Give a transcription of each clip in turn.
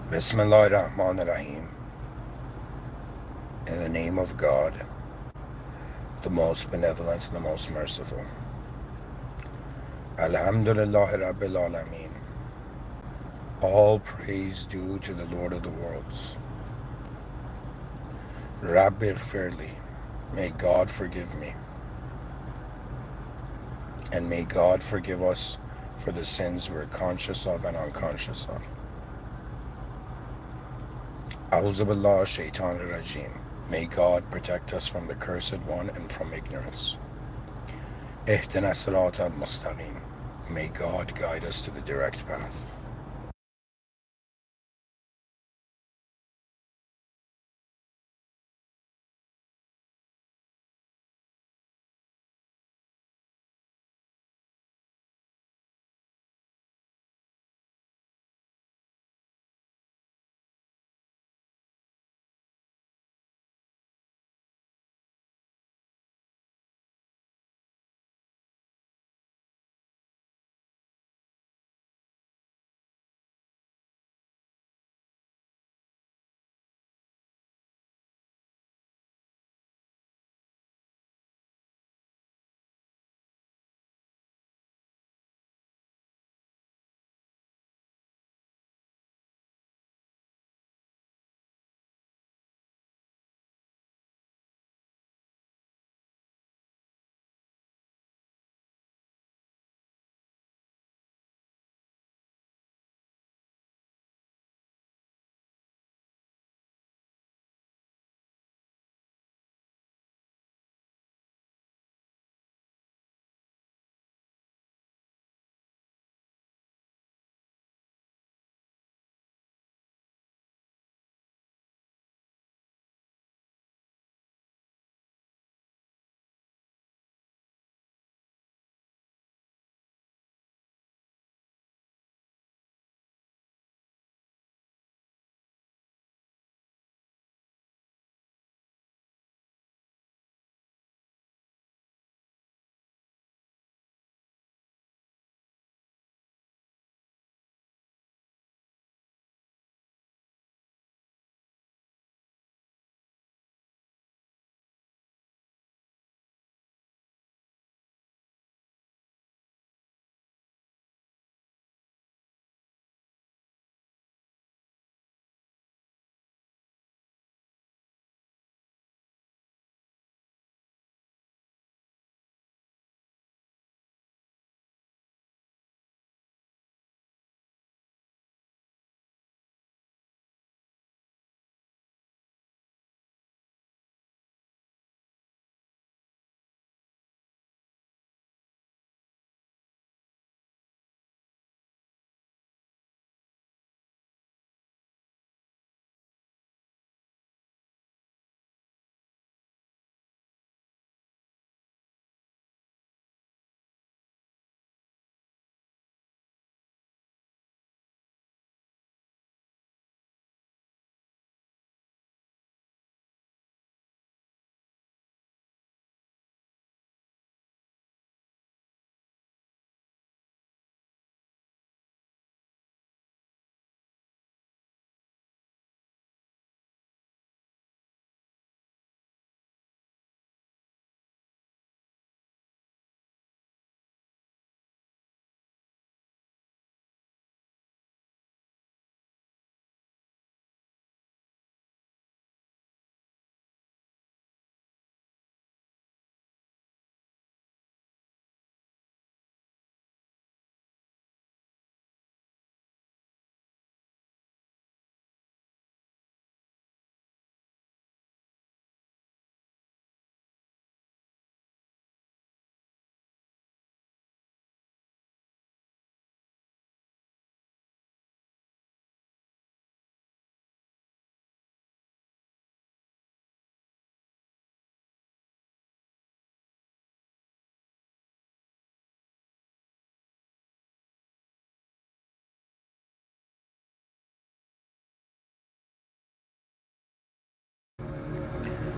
Bismillahirrahmanirrahim. In the name of God, the most benevolent and the most merciful. Alhamdulillahi Rabbil Alameen. All praise due to the Lord of the worlds. Rabbi Ighfirli. May God forgive me. And may God forgive us for the sins we're conscious of and unconscious of. A'udhu billah shaitanir rajim. May God protect us from the cursed one and from ignorance. Ihdina sirat al-mustaqim. May God guide us to the direct path.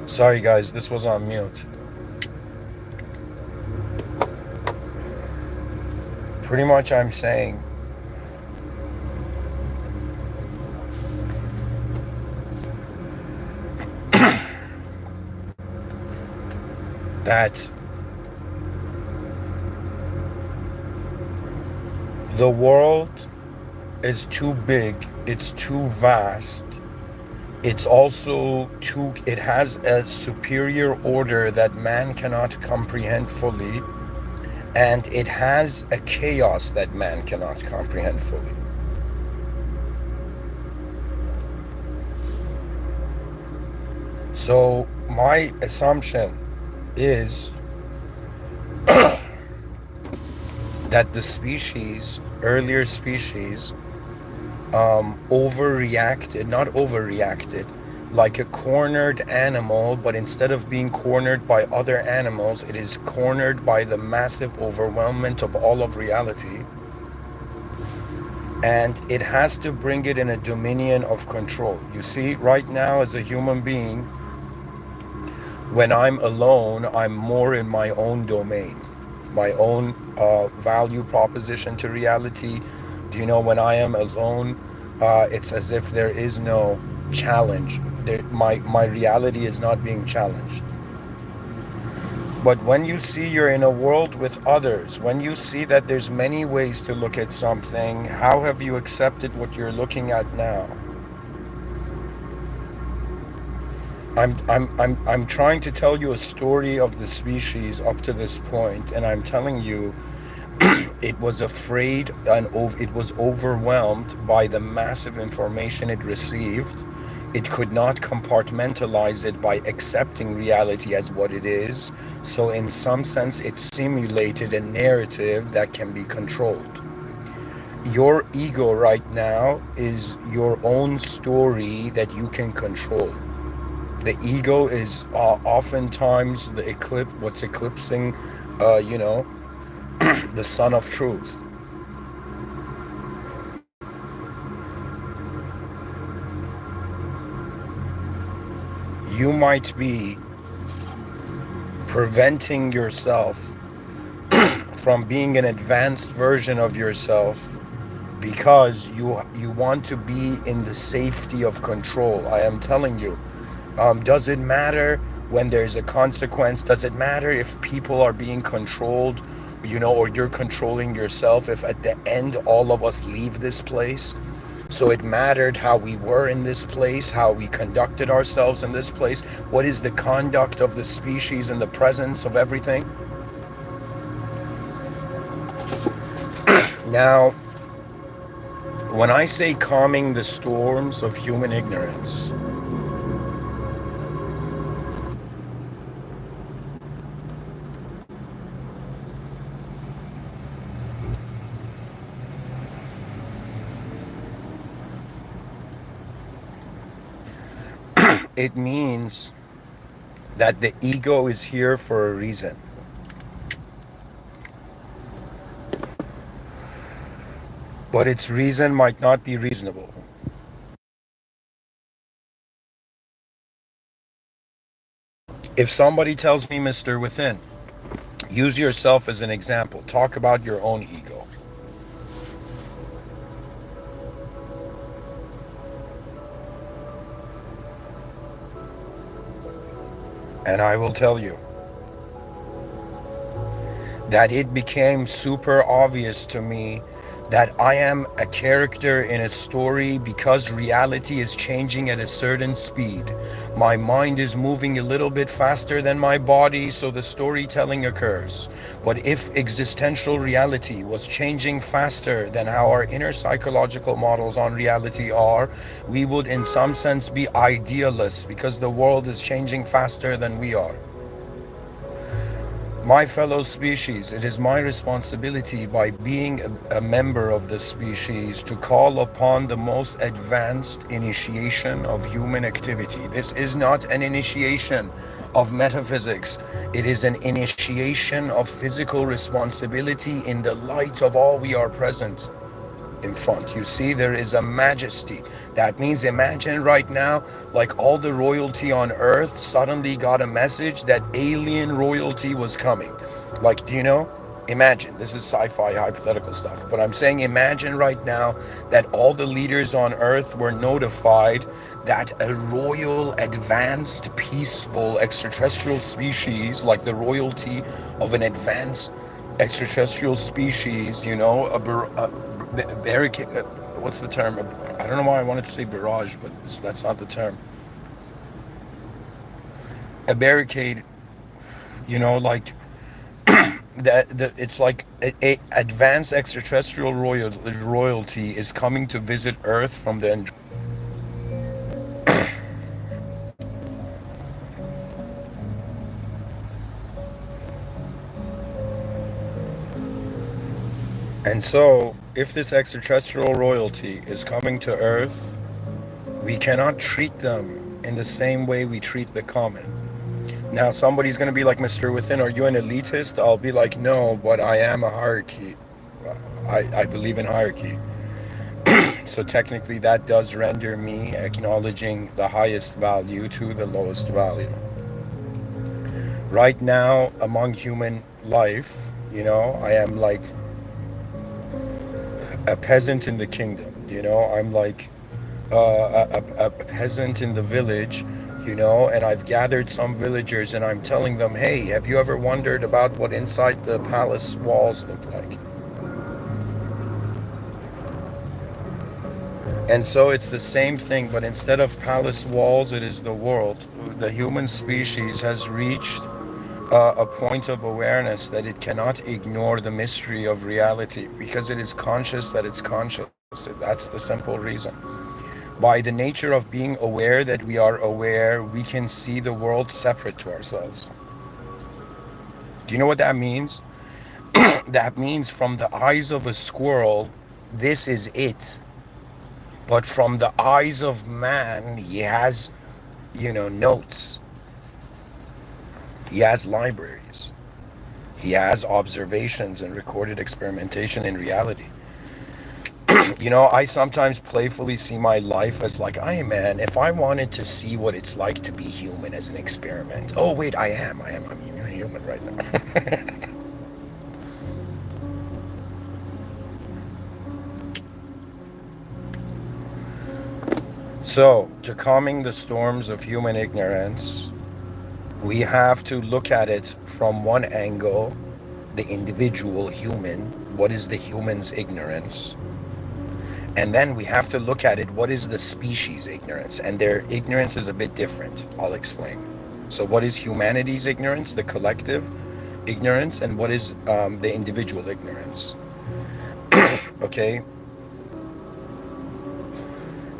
Sorry guys, this was on mute. Pretty much I'm saying that the world is too big, it's too vast, it's also too, it has a superior order that man cannot comprehend fully, and it has a chaos that man cannot comprehend fully. So my assumption is that the species, earlier species, not overreacted, like a cornered animal, but instead of being cornered by other animals, it is cornered by the massive overwhelmment of all of reality. And it has to bring it in a dominion of control. You see, right now as a human being, when I'm alone, I'm more in my own domain, my own value proposition to reality. Do you know, when I am alone, it's as if there is no challenge. My reality is not being challenged. But when you see you're in a world with others, when you see that there's many ways to look at something, how have you accepted what you're looking at now? I'm trying to tell you a story of the species up to this point, and I'm telling you, it was afraid and it was overwhelmed by the massive information it received. It could not compartmentalize it by accepting reality as what it is. So in some sense, it simulated a narrative that can be controlled. Your ego right now is your own story that you can control. The ego is oftentimes what's eclipsing, the sun of truth. You might be preventing yourself from being an advanced version of yourself because you want to be in the safety of control. I am telling you, does it matter when there's a consequence? Does it matter if people are being controlled, or you're controlling yourself, if at the end all of us leave this place? So it mattered how we were in this place, how we conducted ourselves in this place. What is the conduct of the species in the presence of everything? Now, when I say calming the storms of human ignorance, it means that the ego is here for a reason. But its reason might not be reasonable. If somebody tells me, Mr. Within, use yourself as an example, talk about your own ego. And I will tell you that it became super obvious to me that I am a character in a story because reality is changing at a certain speed. My mind is moving a little bit faster than my body, so the storytelling occurs. But if existential reality was changing faster than how our inner psychological models on reality are, we would in some sense be idealists because the world is changing faster than we are. My fellow species, it is my responsibility by being a member of this species to call upon the most advanced initiation of human activity. This is not an initiation of metaphysics. It is an initiation of physical responsibility in the light of all we are present in front. You see, there is a majesty. That means, imagine right now, like all the royalty on earth suddenly got a message that alien royalty was coming. Like, do you know? Imagine, this is sci-fi hypothetical stuff, but I'm saying imagine right now that all the leaders on earth were notified that a royal, advanced, peaceful extraterrestrial species, like the royalty of an advanced extraterrestrial species, you know, a barricade, what's the term? I don't know why I wanted to say barrage, but that's not the term. A barricade, you know, like it's like a advanced extraterrestrial royalty is coming to visit Earth from the and so if this extraterrestrial royalty is coming to Earth, we cannot treat them in the same way we treat the common. Now somebody's going to be like, Mr. Within, are you an elitist? I'll be like, no, but I am a hierarchy. I believe in hierarchy. So technically that does render me acknowledging the highest value to the lowest value. Right now, among human life, you know, I am like a peasant in the kingdom, you know, I'm like a peasant in the village, you know, and I've gathered some villagers and I'm telling them, hey, have you ever wondered about what inside the palace walls look like? And so it's the same thing, but instead of palace walls, it is the world. The human species has reached a point of awareness that it cannot ignore the mystery of reality because it is conscious that it's conscious. That's the simple reason. By the nature of being aware that we are aware, we can see the world separate to ourselves. Do you know what that means? That means from the eyes of a squirrel, this is it. But from the eyes of man, he has, you know, notes. He has libraries. He has observations and recorded experimentation in reality. You know, I sometimes playfully see my life as like, hey man, if I wanted to see what it's like to be human as an experiment. Oh wait, I'm human right now. So, to calming the storms of human ignorance, we have to look at it from one angle, the individual human. What is the human's ignorance? And then we have to look at it, what is the species ignorance? And their ignorance is a bit different. I'll explain. So what is humanity's ignorance, the collective ignorance, and what is the individual ignorance? Okay.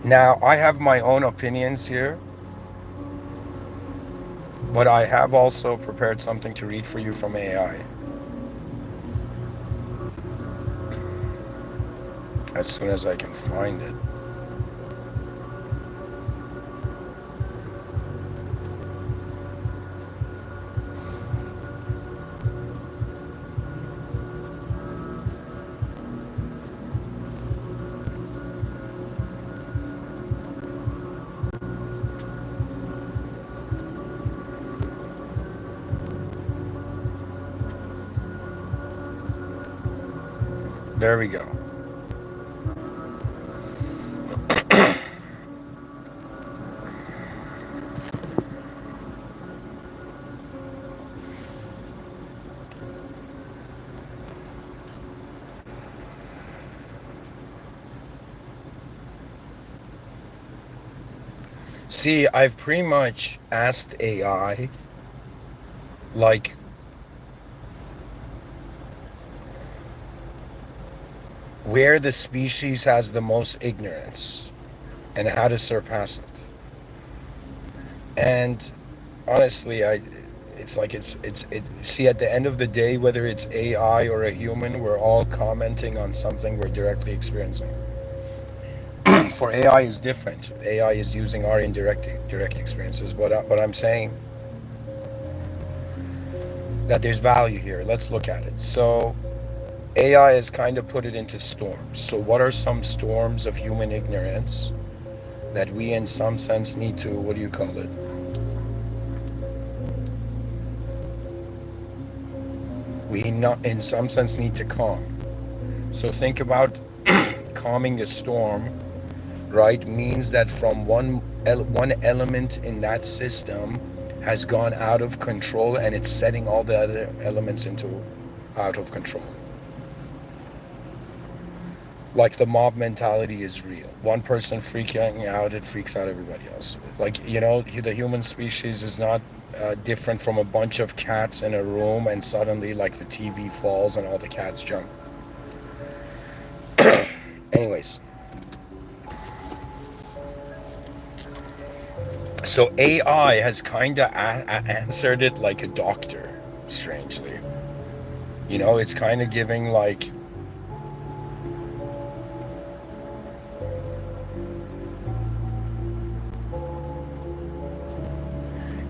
Now, I have my own opinions here, but I have also prepared something to read for you from AI. As soon as I can find it. There we go. See, I've pretty much asked AI, like, where the species has the most ignorance and how to surpass it. And honestly, see, at the end of the day, whether it's AI or a human, we're all commenting on something we're directly experiencing. For AI is different. AI is using our direct experiences, but I'm saying that there's value here. Let's look at it. So AI has kind of put it into storms. So what are some storms of human ignorance that we in some sense need to, what do you call it? We not in some sense need to calm. So think about calming a storm right, means that from one element in that system has gone out of control, and it's setting all the other elements into out of control. Like the mob mentality is real. One person freaking out, it freaks out everybody else. Like, you know, the human species is not different from a bunch of cats in a room and suddenly like the TV falls and all the cats jump. Anyways, so AI has kind of answered it like a doctor, strangely. You know, it's kind of giving like,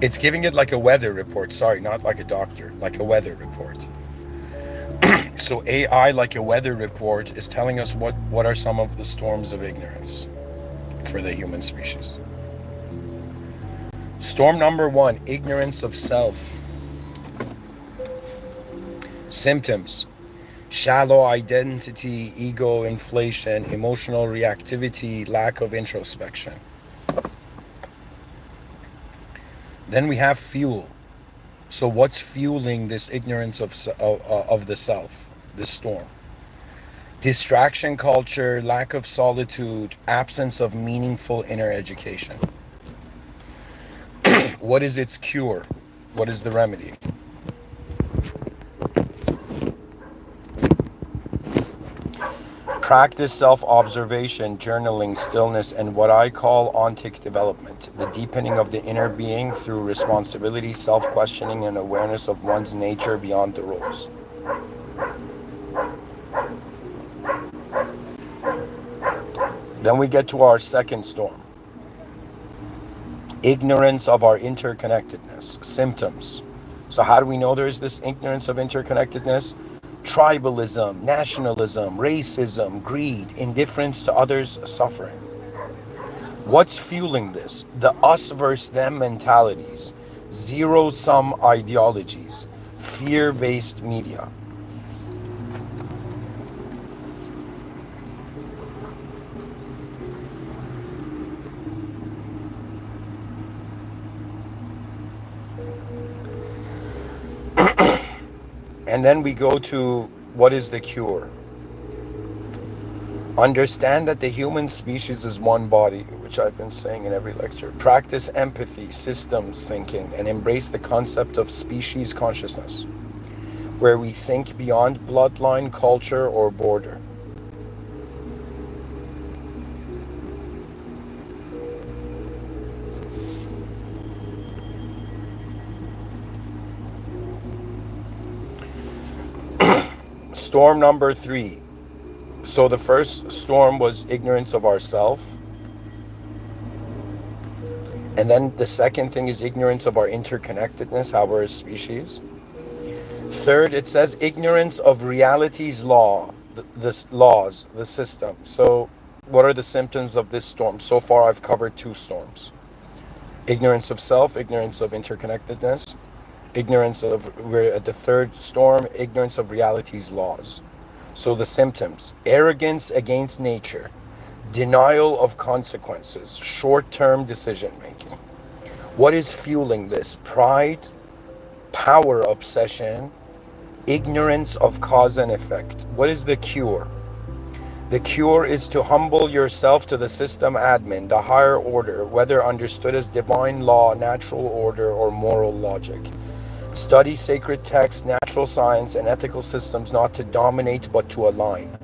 it's giving it like a weather report. Sorry, not like a doctor, like a weather report. So AI, like a weather report, is telling us what are some of the storms of ignorance for the human species. Storm number 1, ignorance of self. Symptoms: shallow identity, ego inflation, emotional reactivity, lack of introspection. Then we have fuel. So what's fueling this ignorance of the self, this storm? Distraction culture, lack of solitude, absence of meaningful inner education. What is its cure? What is the remedy? Practice self-observation, journaling, stillness, and what I call ontic development, the deepening of the inner being through responsibility, self-questioning, and awareness of one's nature beyond the roles. Then we get to our second storm. Ignorance of our interconnectedness. Symptoms. So how do we know there's this ignorance of interconnectedness? Tribalism, nationalism, racism, greed, indifference to others' suffering. What's fueling this? The us versus them mentalities, zero-sum ideologies, fear-based media. And then we go to what is the cure? Understand that the human species is one body, which I've been saying in every lecture. Practice empathy, systems thinking, and embrace the concept of species consciousness, where we think beyond bloodline, culture, or border. Storm number 3. So the first storm was ignorance of ourself. And then the second thing is ignorance of our interconnectedness, how we're a species. Third, it says ignorance of reality's law, the laws, the system. So what are the symptoms of this storm? So far I've covered 2 storms. Ignorance of self, ignorance of interconnectedness. Ignorance of, we're at the third storm, ignorance of reality's laws. So the symptoms: arrogance against nature, denial of consequences, short-term decision making. What is fueling this? Pride, power obsession, ignorance of cause and effect. What is the cure? The cure is to humble yourself to the system admin, the higher order, whether understood as divine law, natural order, or moral logic. Study sacred texts, natural science, and ethical systems, not to dominate, but to align.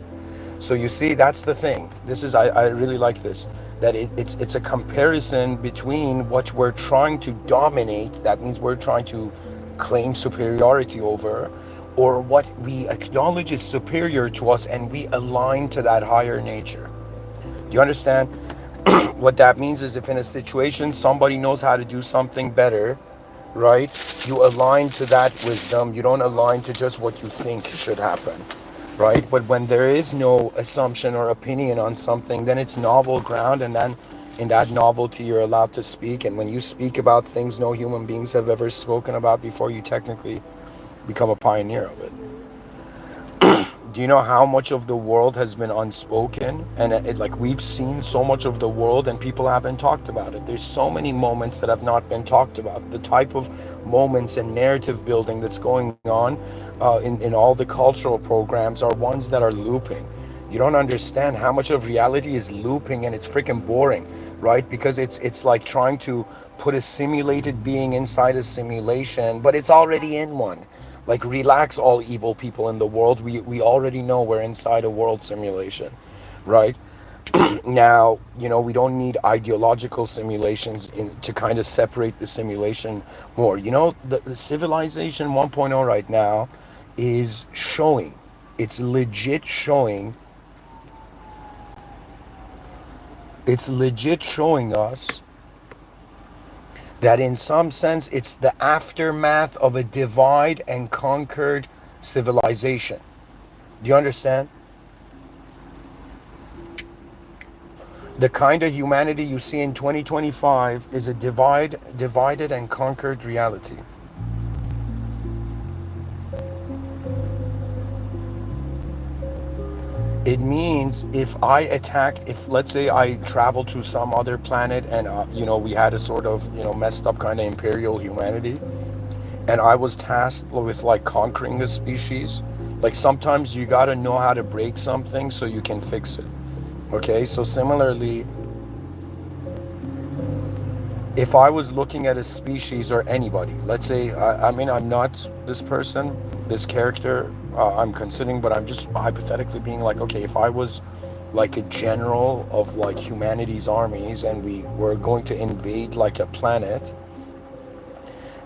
So you see, that's the thing. This is, I really like this, that it's a comparison between what we're trying to dominate, that means we're trying to claim superiority over, or what we acknowledge is superior to us, and we align to that higher nature. Do you understand? What that means is, if in a situation somebody knows how to do something better, right, you align to that wisdom. You don't align to just what you think should happen, right? But when there is no assumption or opinion on something, then it's novel ground, and then in that novelty you're allowed to speak. And when you speak about things no human beings have ever spoken about before, you technically become a pioneer of it. Do you know how much of the world has been unspoken? And like we've seen so much of the world and people haven't talked about it. There's so many moments that have not been talked about. The type of moments and narrative building that's going on in all the cultural programs are ones that are looping. You don't understand how much of reality is looping, and it's freaking boring, right? Because it's like trying to put a simulated being inside a simulation, but it's already in one. Like, relax, all evil people in the world. We already know we're inside a world simulation, right? Now, we don't need ideological simulations to kind of separate the simulation more. The civilization 1.0 right now is showing, it's legit showing, us that in some sense it's the aftermath of a divide and conquered civilization. Do you understand? The kind of humanity you see in 2025 is a divided and conquered reality. It means if let's say I travel to some other planet and, we had a sort of, messed up kind of imperial humanity, and I was tasked with like conquering a species, like sometimes you got to know how to break something so you can fix it. Okay, so similarly, if I was looking at a species or anybody, let's say, I mean, I'm not this person, this character I'm considering, but I'm just hypothetically being like, okay, if I was like a general of like humanity's armies and we were going to invade like a planet,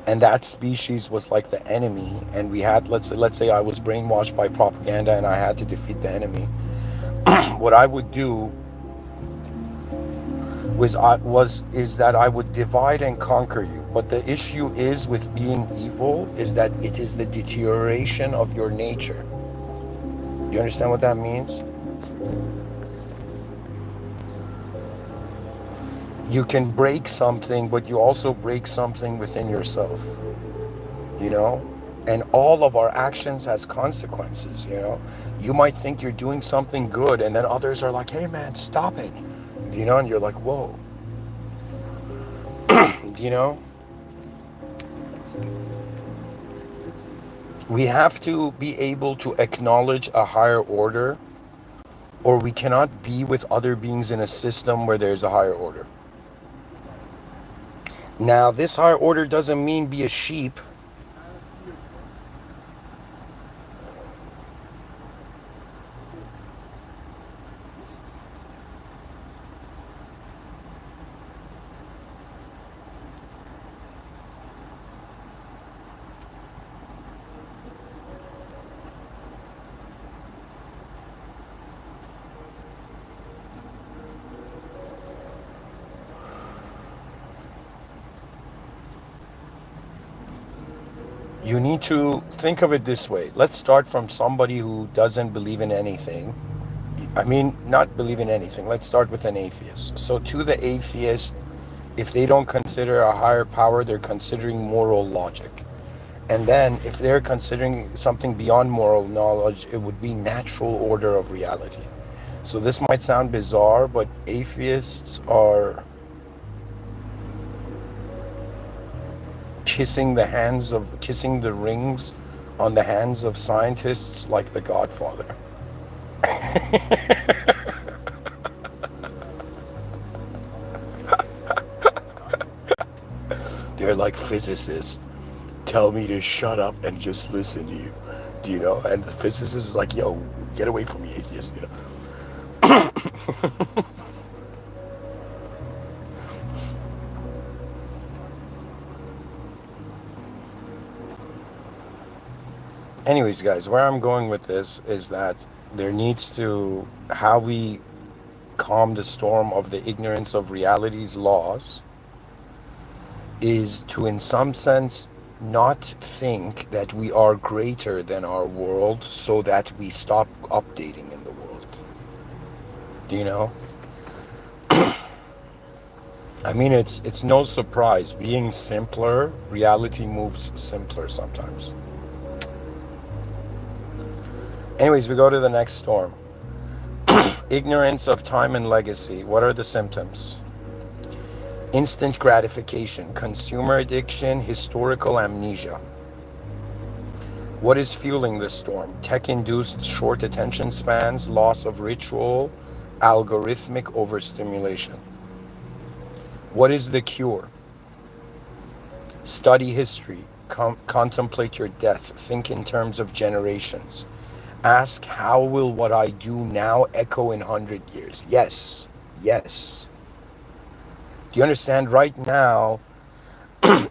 and that species was like the enemy, and we had, let's say I was brainwashed by propaganda and I had to defeat the enemy, what I would do is that I would divide and conquer you. But the issue is with being evil is that it is the deterioration of your nature. Do you understand what that means? You can break something, but you also break something within yourself. And all of our actions has consequences. You might think you're doing something good, and then others are like, hey man, stop it. And you're like, whoa. We have to be able to acknowledge a higher order, or we cannot be with other beings in a system where there's a higher order. Now, this higher order doesn't mean be a sheep. You need to think of it this way. Let's start from somebody who doesn't believe in anything. I mean, not believe in anything. Let's start with an atheist. So to the atheist, if they don't consider a higher power, they're considering moral logic. And then if they're considering something beyond moral knowledge, it would be natural order of reality. So this might sound bizarre, but atheists are kissing the rings on the hands of scientists like the Godfather. They're like physicists. Tell me to shut up and just listen to you. And the physicist is like, yo, get away from me, atheist. Anyways, guys, where I'm going with this is that there needs to, how we calm the storm of the ignorance of reality's laws is to, in some sense, not think that we are greater than our world so that we stop updating in the world. I mean, it's no surprise. Being simpler, reality moves simpler sometimes. Anyways, we go to the next storm. Ignorance of time and legacy. What are the symptoms? Instant gratification, consumer addiction, historical amnesia. What is fueling this storm? Tech-induced short attention spans, loss of ritual, algorithmic overstimulation. What is the cure? Study history, contemplate your death, think in terms of generations. Ask, how will what I do now echo in 100 years? Yes, yes. Do you understand? Right now,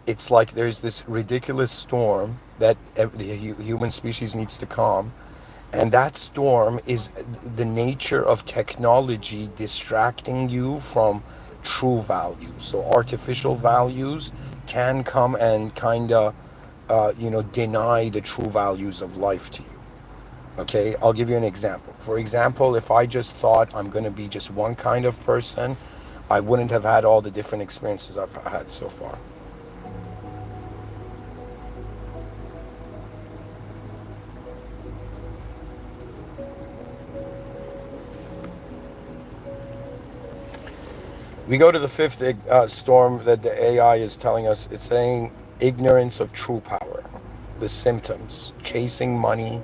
it's like there's this ridiculous storm that the human species needs to calm. And that storm is the nature of technology distracting you from true values. So artificial values can come and kind of, deny the true values of life to you. Okay, I'll give you an example. For example, if I just thought I'm going to be just one kind of person, I wouldn't have had all the different experiences I've had so far. We go to the fifth storm that the AI is telling us. It's saying ignorance of true power. The symptoms: chasing money,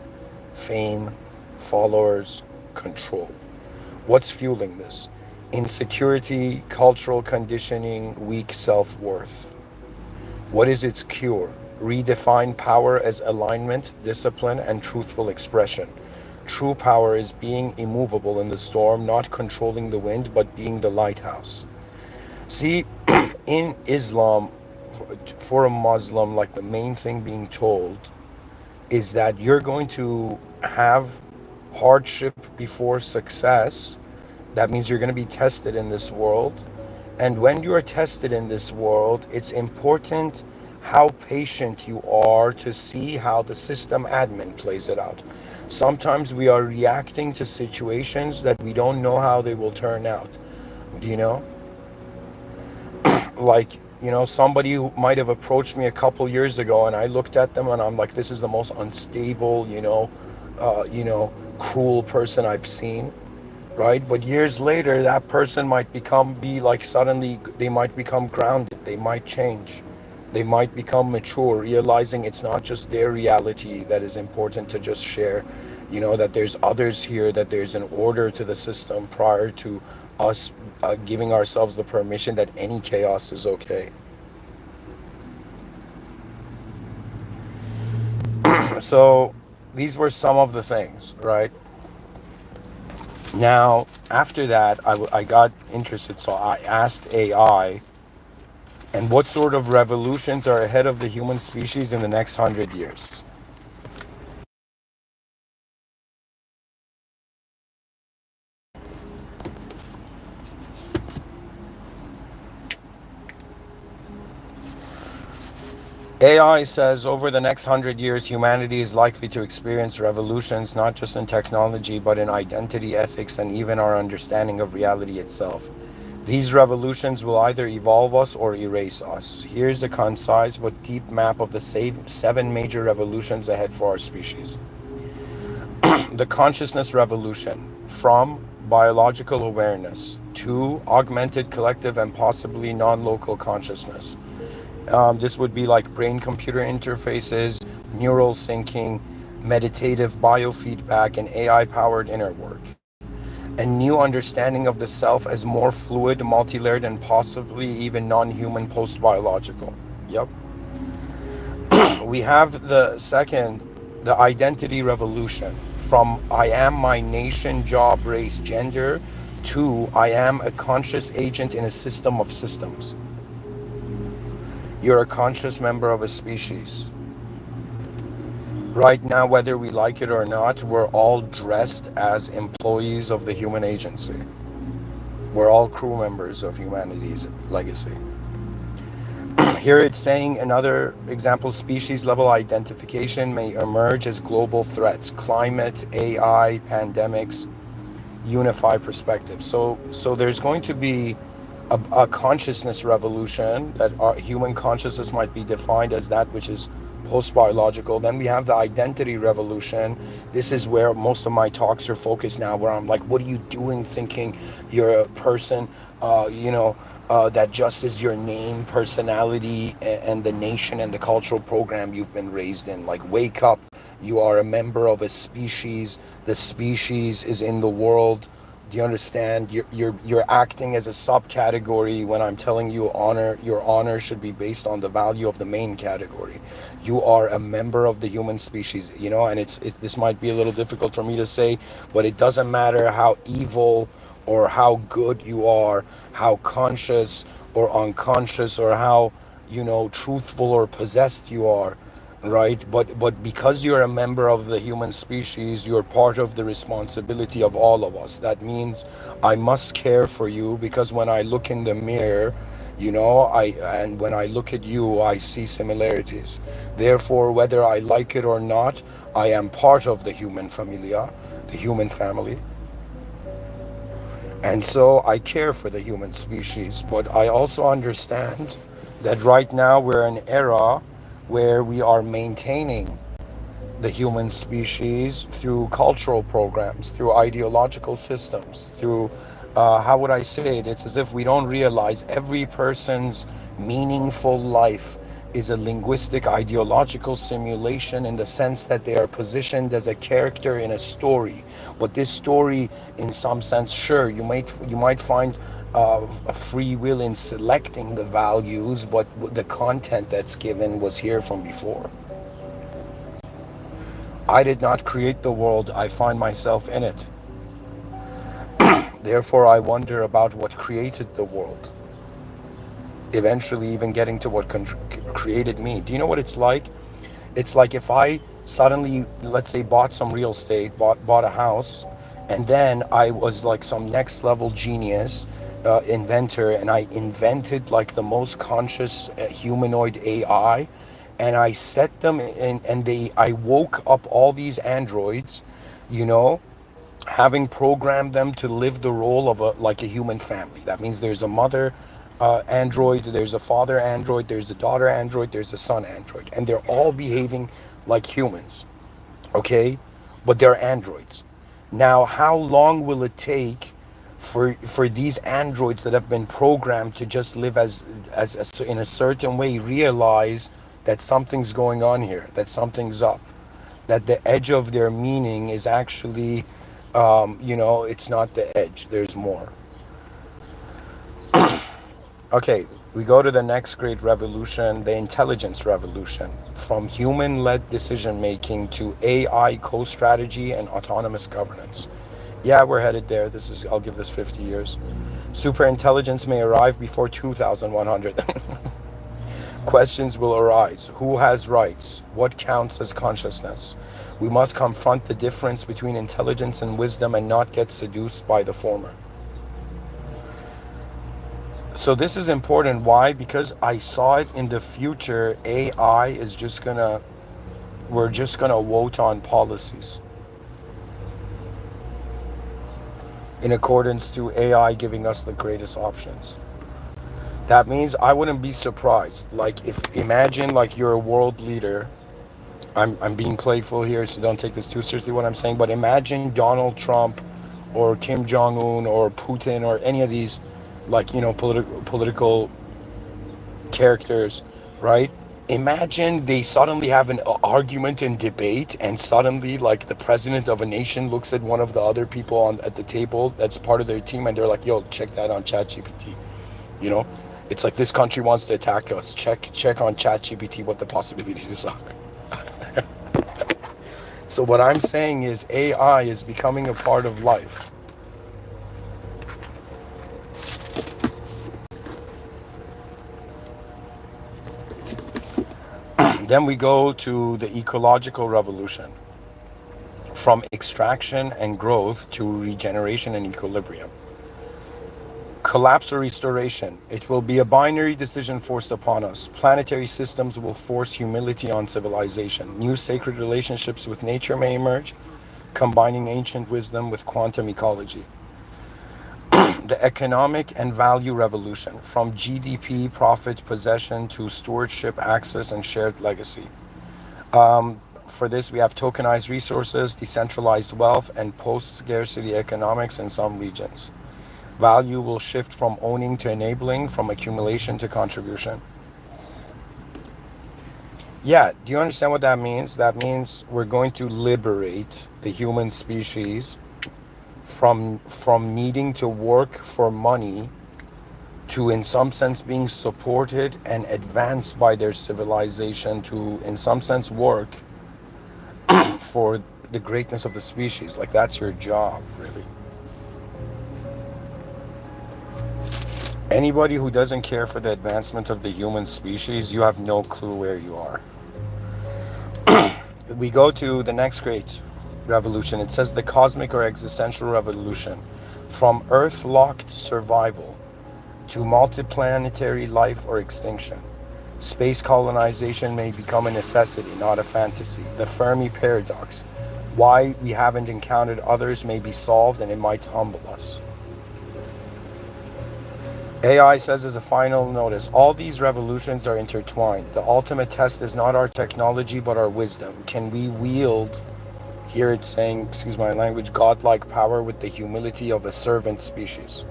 fame, followers, control. What's fueling this? Insecurity, cultural conditioning, weak self-worth. What is its cure? Redefine power as alignment, discipline, and truthful expression. True power is being immovable in the storm, not controlling the wind, but being the lighthouse. See, in Islam, for a Muslim, like the main thing being told is that you're going to have hardship before success. That means you're going to be tested in this world. And when you are tested in this world, it's important how patient you are to see how the system admin plays it out. Sometimes we are reacting to situations that we don't know how they will turn out. Do you know? Like, somebody who might have approached me a couple years ago, and I looked at them and I'm like, this is the most unstable, cruel person I've seen, right? But years later, that person might suddenly they might become grounded, they might change, they might become mature, realizing it's not just their reality that is important to just share, that there's others here, that there's an order to the system prior to us giving ourselves the permission that any chaos is okay. So these were some of the things, right? Now, after that, I got interested, so I asked AI, and what sort of revolutions are ahead of the human species in the next 100 years? AI says over the next 100 years, humanity is likely to experience revolutions, not just in technology, but in identity, ethics, and even our understanding of reality itself. These revolutions will either evolve us or erase us. Here's a concise but deep map of the 7 major revolutions ahead for our species. The consciousness revolution, from biological awareness to augmented collective and possibly non-local consciousness. This would be like brain-computer interfaces, neural syncing, meditative biofeedback, and AI-powered inner work. A new understanding of the self as more fluid, multi-layered, and possibly even non-human post-biological. Yep. We have the second, the identity revolution. From I am my nation, job, race, gender, to I am a conscious agent in a system of systems. You're a conscious member of a species. Right now, whether we like it or not, we're all dressed as employees of the human agency. We're all crew members of humanity's legacy. Here it's saying, another example, species level identification may emerge as global threats: climate, AI, pandemics, unify perspective. So there's going to be a consciousness revolution, that our human consciousness might be defined as that which is post-biological. Then we have the identity revolution. This is where most of my talks are focused now, where I'm like, what are you doing thinking you're a person, that just is your name, personality, and the nation and the cultural program you've been raised in. Like, wake up. You are a member of a species. The species is in the world. Do you understand? You're acting as a subcategory when I'm telling you your honor should be based on the value of the main category. You are a member of the human species, and this might be a little difficult for me to say, but it doesn't matter how evil or how good you are, how conscious or unconscious, or how, truthful or possessed you are, right? But because you're a member of the human species, you're part of the responsibility of all of us. That means I must care for you, because when I look in the mirror, and when I look at you, I see similarities. Therefore, whether I like it or not, I am part of the human familia, the human family. And so I care for the human species, but I also understand that right now we're in an era where we are maintaining the human species through cultural programs, through ideological systems, through, how would I say it? It's as if we don't realize every person's meaningful life is a linguistic ideological simulation, in the sense that they are positioned as a character in a story. But this story, in some sense, sure, you might find a free will in selecting the values, but the content that's given was here from before. I did not create the world, I find myself in it. Therefore, I wonder about what created the world, eventually even getting to what created me. Do you know what it's like? It's like if I suddenly, let's say, bought some real estate, bought a house, and then I was like some next level genius, inventor, and I invented like the most conscious humanoid AI, and I set them in, and I woke up all these androids, you know, having programmed them to live the role of a human family. That means there's a mother android, there's a father android, there's a daughter android, there's a son android, and they're all behaving like humans, okay? But they're androids. Now, how long will it take for these androids that have been programmed to just live as in a certain way realize that something's going on here, that something's up, that the edge of their meaning is actually, it's not the edge, there's more. Okay, we go to the next great revolution, the intelligence revolution, from human-led decision-making to AI co-strategy and autonomous governance. Yeah, we're headed there. I'll give this 50 years. Superintelligence may arrive before 2100. Questions will arise. Who has rights? What counts as consciousness? We must confront the difference between intelligence and wisdom and not get seduced by the former. So this is important. Why? Because I saw it in the future. AI is we're just gonna vote on policies in accordance to AI giving us the greatest options. That means I wouldn't be surprised. Like, imagine like you're a world leader. I'm being playful here, so don't take this too seriously what I'm saying, but imagine Donald Trump or Kim Jong-un or Putin or any of these, like, political characters, right? Imagine they suddenly have an argument and debate, and suddenly like the president of a nation looks at one of the other people at the table that's part of their team, and they're like, yo, check that on ChatGPT. It's like, this country wants to attack us. Check on ChatGPT what the possibilities are. So what I'm saying is AI is becoming a part of life. Then we go to the ecological revolution, from extraction and growth to regeneration and equilibrium. Collapse or restoration. It will be a binary decision forced upon us. Planetary systems will force humility on civilization. New sacred relationships with nature may emerge, combining ancient wisdom with quantum ecology. The economic and value revolution, from GDP, profit, possession to stewardship, access, and shared legacy. For this, we have tokenized resources, decentralized wealth, and post-scarcity economics in some regions. Value will shift from owning to enabling, from accumulation to contribution. Yeah, do you understand what that means? That means we're going to liberate the human species from needing to work for money to, in some sense, being supported and advanced by their civilization to, in some sense, work for the greatness of the species. Like, that's your job, really. Anybody who doesn't care for the advancement of the human species, you have no clue where you are. We go to the next great revolution. It says the cosmic or existential revolution, from Earth-locked survival to multiplanetary life or extinction. Space colonization may become a necessity, not a fantasy. The Fermi paradox. Why we haven't encountered others may be solved, and it might humble us. AI says as a final notice, all these revolutions are intertwined. The ultimate test is not our technology, but our wisdom. Can we wield, here it's saying, excuse my language, godlike power with the humility of a servant species?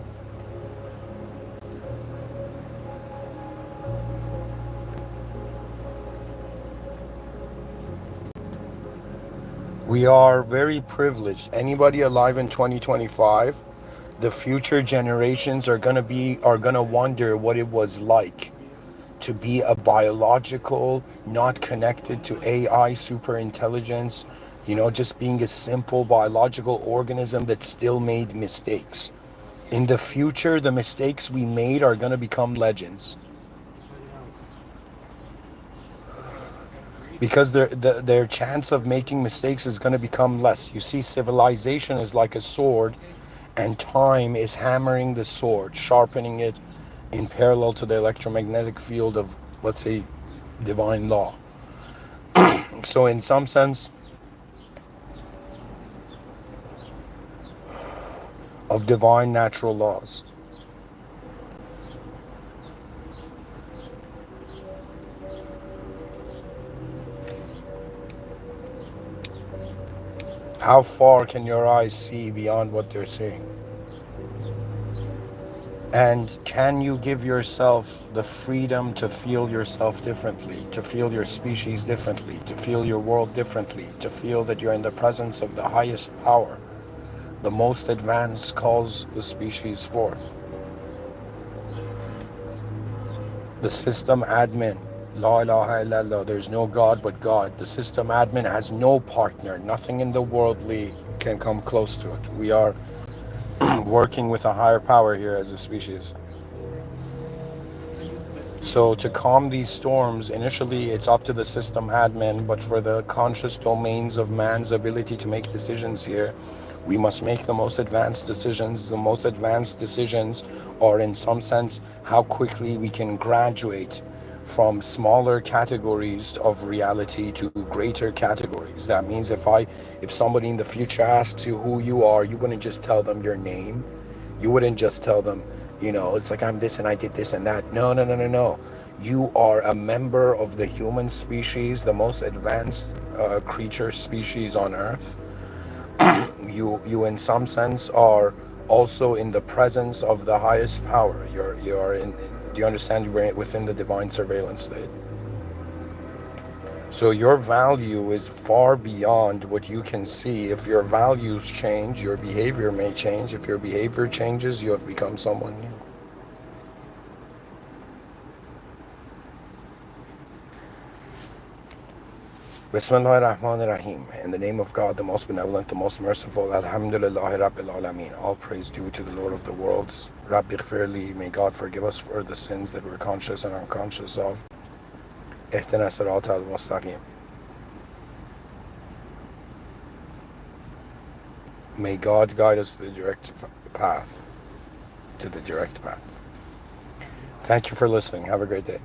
We are very privileged. Anybody alive in 2025, the future generations are gonna wonder what it was like to be a biological, not connected to AI, super intelligence, just being a simple biological organism that still made mistakes. In the future, the mistakes we made are gonna become legends. Because their chance of making mistakes is going to become less. You see, civilization is like a sword, and time is hammering the sword, sharpening it in parallel to the electromagnetic field of, let's say, divine law. So in some sense, of divine natural laws. How far can your eyes see beyond what they're seeing? And can you give yourself the freedom to feel yourself differently, to feel your species differently, to feel your world differently, to feel that you're in the presence of the highest power, the most advanced calls the species forth? The system admin, La ilaha illallah, there's no God but God. The system admin has no partner. Nothing in the worldly can come close to it. We are working with a higher power here as a species. So to calm these storms, initially it's up to the system admin, but for the conscious domains of man's ability to make decisions here, we must make the most advanced decisions. The most advanced decisions are, in some sense, how quickly we can graduate from smaller categories of reality to greater categories. That means if somebody in the future asks you who you are, you wouldn't just tell them your name. You wouldn't just tell them, it's like, I'm this and I did this and that. No. You are a member of the human species, the most advanced creature species on Earth. You in some sense are also in the presence of the highest power. You're in. Do you understand? You're within the divine surveillance state. So your value is far beyond what you can see. If your values change, your behavior may change. If your behavior changes, you have become someone new. Bismillah ar-Rahman ar-Rahim. In the name of God, the most benevolent, the most merciful. Alhamdulillahi Rabbil Alameen. All praise due to the Lord of the worlds. Rabbi Ghfirli. May God forgive us for the sins that we're conscious and unconscious of. Ihdina Sirata al-Mustaqim. May God guide us to the direct path. Thank you for listening. Have a great day.